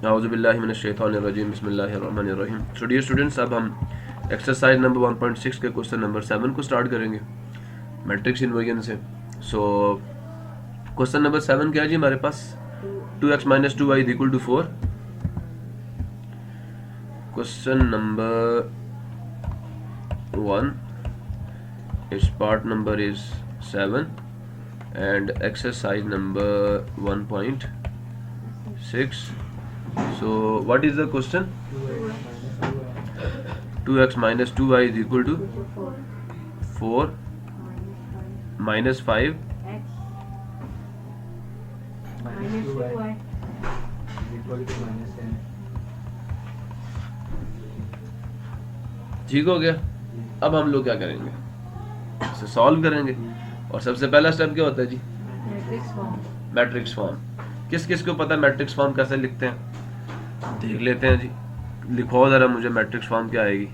औज़ुबिल्लाहि मिनश्शैतानिर्रजीम बिस्मिल्लाहिर्रहमानिर्रहीम। So dear students, अब हम एक्सरसाइज नंबर 1.6 के क्वेश्चन नंबर 7 को स्टार्ट करेंगे मैट्रिक्स इन्वर्जन से। सो क्वेश्चन नंबर 7 क्या है जी हमारे पास? 2x minus 2y is equal to 4। Question number 1, its part number is 7 and exercise number 1.6. So what is the question? 2x minus 2y is equal to 4 minus 5 ठीक हो गया। अब हम लोग क्या करेंगे, इसे सॉल्व करेंगे। और सबसे पहला स्टेप क्या होता है जी? Matrix form. किस किस को पता है मैट्रिक्स फॉर्म कैसे लिखते हैं? देख लेते हैं जी। लिखो जरा मुझे मैट्रिक्स फॉर्म क्या आएगी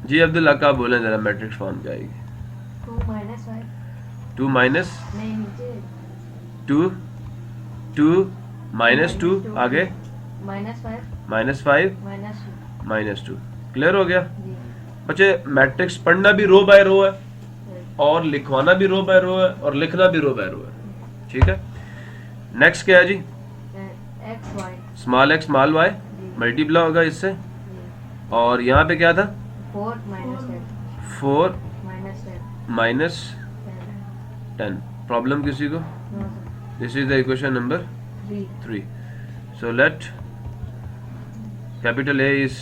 जी। अब्दुल्ला का बोलें जरा मैट्रिक्स फॉर्म क्या आएगी? 2 माइनस 2 2 माइनस 2 आगे माइनस 5 माइनस 2। क्लियर हो गया बच्चे? मैट्रिक्स पढ़ना भी रो बाय रो है और लिखवाना भी रो बाय रो है और लिखना भी रो बाय रो है। ठीक है, नेक्स्ट क्या है जी? Small X small Y multiply होगा इससे। और यहाँ पे क्या था? 4 माइनस 10। प्रॉब्लम किसी को? This is the equation number 3। So let capital A is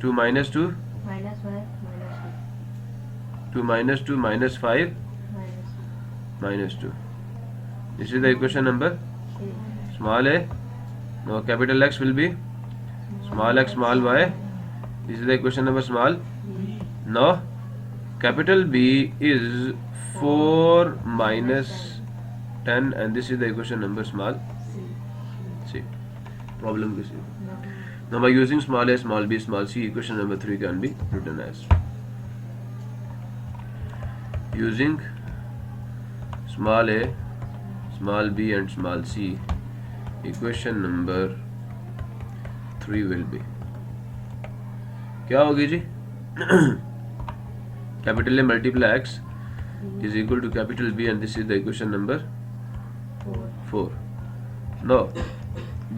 2 minus 2 2 minus 2 minus 5 minus 2. This is the equation number small a. Now capital X will be small x small y. This is the equation number small. Now capital B is 4 minus 10 and this is the equation number small c. Problem किसी? Now by using small a, small b, small c, equation number 3 can be written as using small a, small b and small c, equation number 3 will be क्या होगी जी? Capital A multiply x is equal to capital B and this is the equation number 4. Now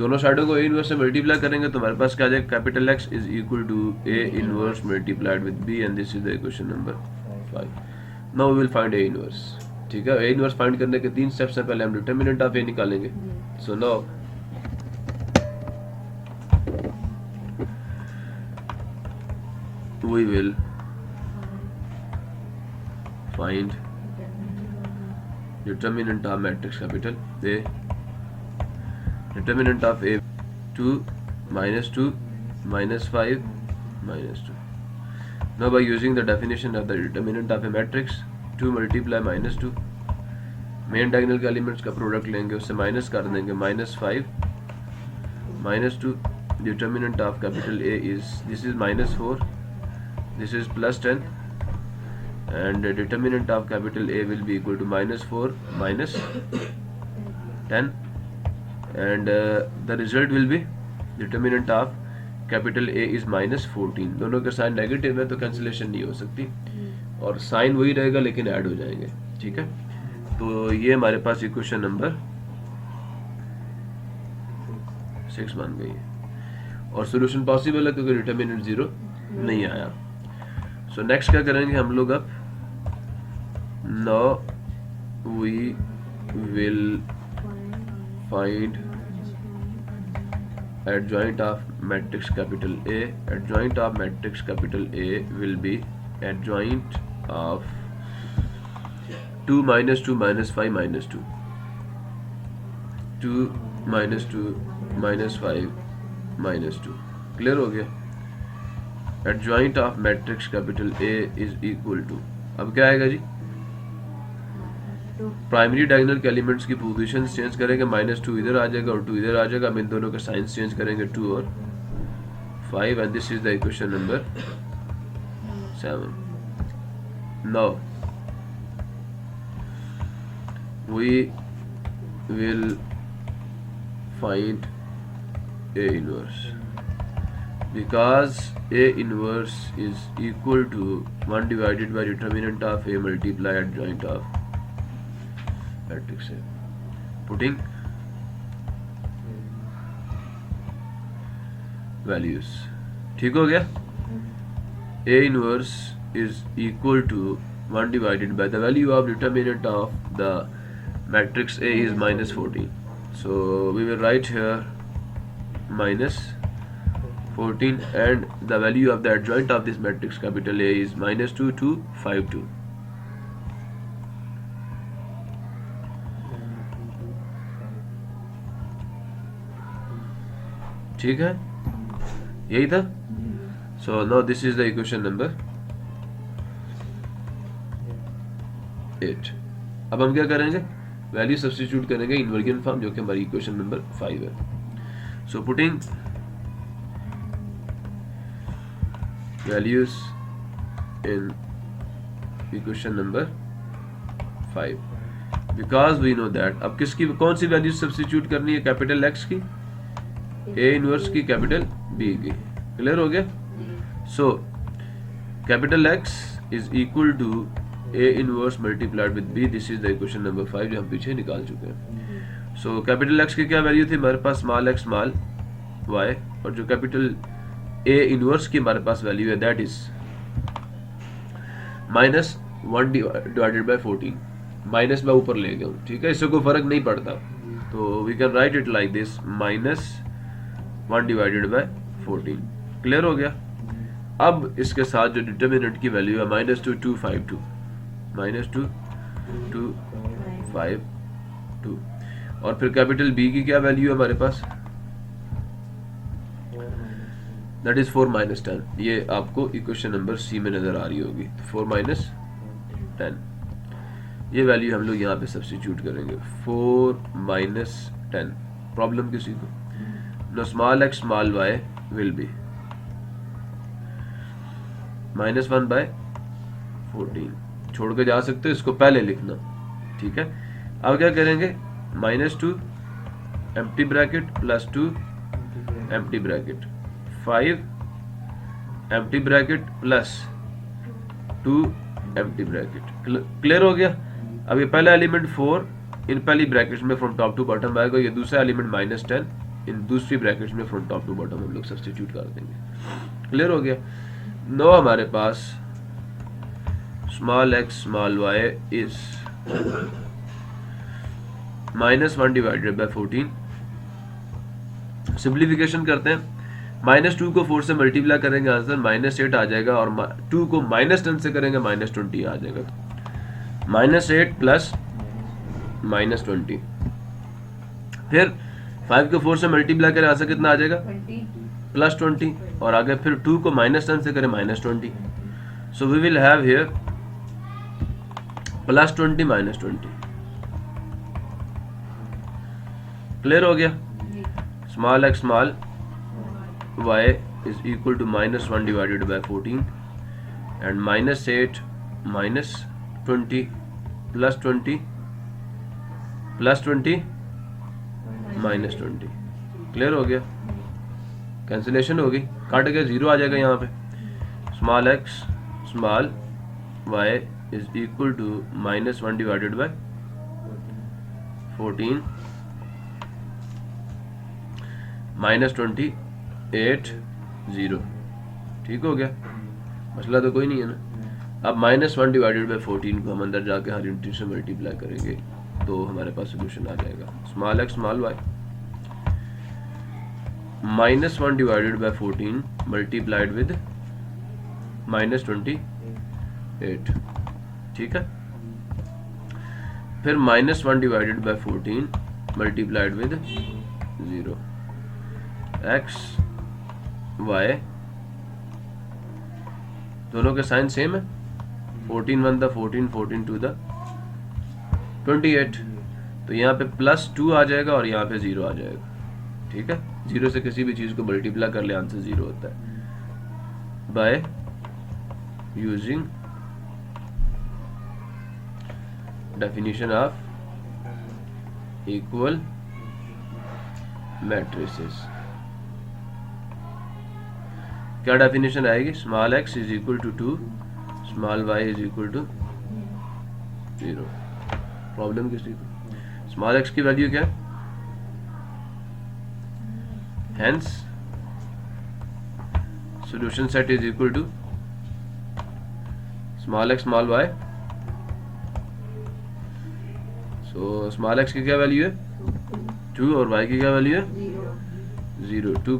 दोनों साइडों को a inverse से multiply करेंगे तो हमारे पास क्या आ जाएगा? Capital X is equal to a inverse multiplied with b and this is the equation number 5. Now we will find a inverse. ठीक है, a इनवर्स फाइंड करने के 3 स्टेप्स हैं। पहले हम डिटरमिनेंट ऑफ a निकालेंगे। So now we will find determinant of matrix capital A. Determinant of A 2 minus 2 minus 5 minus 2. Now by using the definition of the determinant of a matrix, 2 multiply minus 2, main diagonal के elements का product लेंगे, उससे minus कर देंगे, minus 5 minus 2. Determinant of capital A is this is minus 4, this is plus 10 and determinant of capital A will be equal to minus 4 minus 10 and the result will be determinant of capital A is minus 14. दोनों का sign negative है तो cancellation नहीं हो सकती और sign वही रहेगा लेकिन ऐड हो जाएंगे। ठीक है, तो ये हमारे पास इक्वेशन नंबर 6 बन गई है और सोल्यूशन पॉसिबल है क्योंकि डिटरमिनेंट 0 नहीं आया। सो नेक्स्ट क्या करेंगे हम लोग? अब now we will find adjoint of matrix capital A. Adjoint of matrix capital A will be adjoint of 2 minus 2 minus 5 minus 2. 2 minus 2 minus 5 minus 2. Clear हो गया? Adjoint of matrix capital A is equal to, अब क्या आएगा जी? Primary diagonal के elements की position change करेंगे, minus 2 इधर आ जाएगा और 2 इधर आ जाएगा। हम इन दोनों के साइंस चेंज करेंगे, 2 और 5 and this is the equation number 7. Now we will find A inverse because A inverse is equal to 1 divided by determinant of A multiply adjoint of matrix A. Putting values, ठीक हो गया. A inverse is equal to 1 divided by the value of determinant of the matrix A is minus 14. So we will write here minus 14 and the value of the adjoint of this matrix capital A is minus 2 to 5 2. ठीक है, यही था. So now this is the equation number 8. अब हम क्या करेंगे, value substitute करेंगे इनवर्गियन form जो कि हमारी इक्वेशन नंबर 5 है. So putting values in equation number 5 because we know that. अब किसकी कौन सी वैल्यू सब्स्टिट्यूट करनी है, कैपिटल एक्स की, ए इनवर्स की, कैपिटल बी की. क्लियर हो गया. So capital X is equal to A inverse multiplied with B. This is the equation number 5 जो हम पीछे निकाल चुके हैं. सो कैपिटल एक्स की क्या वैल्यू थी हमारे पास, स्मॉल एक्स स्मॉल वाई, और जो कैपिटल ए इनवर्स की हमारे पास वैल्यू है that is minus 1 divided by 14. Minus मैं ऊपर ले गया हूँ, ठीक है, इससे कोई फर्क नहीं पड़ता. तो we can write it like this, minus 1 divided by 14. Clear हो गया. अब इसके साथ जो डिटर्मिनेंट की वैल्यू है माइनस 2 2 5 2, माइनस 2 2 5 2, और फिर कैपिटल बी की क्या वैल्यू है हमारे पास, दैट इज 4 माइनस 10. ये आपको इक्वेशन नंबर सी में नजर आ रही होगी. 4 माइनस 10 ये वैल्यू हम लोग यहाँ पे सब्स्टिट्यूट करेंगे. 4 माइनस 10. प्रॉब्लम किसी को, no small X small Y will be minus 1 by 14. छोड़ के जा सकते हो, इसको पहले लिखना, ठीक है. अब क्या करेंगे, minus 2 empty bracket plus 2 empty bracket, 5 empty bracket plus 2 empty bracket. Clear हो गया. अब ये पहला एलिमेंट 4 इन पहली ब्रैकेट में फ्रॉम टॉप टू बॉटम आएगा. ये दूसरा एलिमेंट माइनस 10 इन दूसरी ब्रैकेट में फ्रॉम टॉप टू बॉटम हम लोग सब्स्टिट्यूट कर देंगे. क्लियर हो गया. नो हमारे पास small X small Y is minus 1 divided by 14. Simplification करते हैं. माइनस 2 को 4 से मल्टीप्लाई करेंगे, आंसर माइनस 8 आ जाएगा, और 2 को माइनस 10 से करेंगे माइनस 20 आ जाएगा. Minus 8 plus minus 20. फिर 5 को 4 से मल्टीप्लाई करें, आंसर कितना आ जाएगा, प्लस 20, और आगे फिर 2 को माइनस 10 से करें minus 20. So we will have here plus 20 minus 20. Clear हो गया. Small X small Y is equal to minus 1 divided by 14 and minus 8 minus 20 plus 20 plus 20 minus 20. Clear हो गया. कैंसिलेशन होगी, काट गया, जीरो आ जाएगा यहाँ पे. Small X small Y is equal to minus 1 divided by 14 minus 28 0. ठीक हो गया, मसला तो कोई नहीं है ना. अब माइनस 1 डिवाइडेड बाय 14 को हम अंदर जाके हर यूनिट से मल्टीप्लाई करेंगे तो हमारे पास सोल्यूशन आ जाएगा. Small X small Y minus 1 divided by 14 multiplied with minus 28. ठीक है. फिर minus 1 divided by 14 multiplied with 0. X Y दोनों के साइन सेम है. 14 1 द 14, 14 2 द 28. तो यहाँ पे प्लस 2 आ जाएगा और यहाँ पे 0 आ जाएगा. ठीक है. 0 से किसी भी चीज को मल्टीप्लाई कर ले आंसर 0 होता है by using definition of equal matrices. क्या डेफिनेशन आएगी? Small x is equal to 2, small y is equal to 0। Problem किसकी? स्मॉल x की वैल्यू क्या है? Hence solution set is equal to small x small y। So small x की क्या value है? 2 और y की क्या वैल्यू है? 0। 2,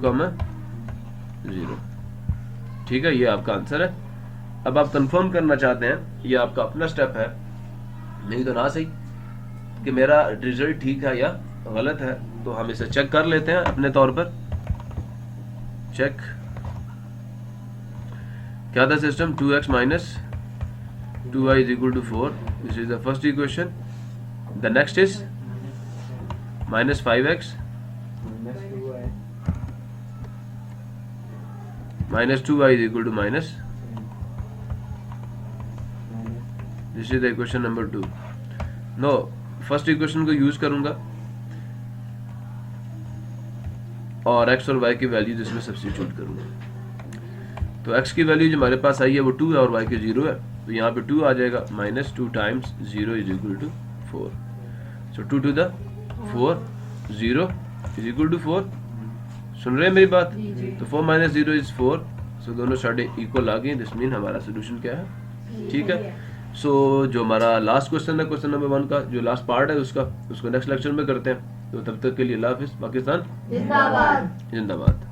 0। ठीक है, ये आपका आंसर है। अब आप कंफर्म करना चाहते हैं, ये आपका अपना स्टेप है, नहीं तो ना सही कि मेरा रिजल्ट ठीक है या गलत है, तो हम इसे चेक कर लेते हैं अपने तौर पर। चेक क्या था system? 2x minus 2y is equal to 4। This is the first equation. The next is minus 5x minus 2y is equal to minus. This is the equation number 2. No, first equation को use करूंगा और x और y की value जिसमें substitute करूंगा। तो x की value जो हमारे पास आई है वो 2 है और y की 0 है, तो यहाँ पे 2 आ जाएगा। Minus 2 times 0 is equal to 4। So 2 to the 4, 0 is equal to 4। सुन रहे हैं मेरी बात? तो 4 माइनस 0 इज 4। सो दोनों साइडें इक्वल आ गई। दिस मीन हमारा सोल्यूशन क्या है? ठीक है। सो जो हमारा लास्ट क्वेश्चन है, क्वेश्चन नंबर 1 का जो लास्ट पार्ट है उसको नेक्स्ट लेक्चर में करते हैं। तो तब तक के लिए अल्लाह हाफिज़। पाकिस्तान जिंदाबाद।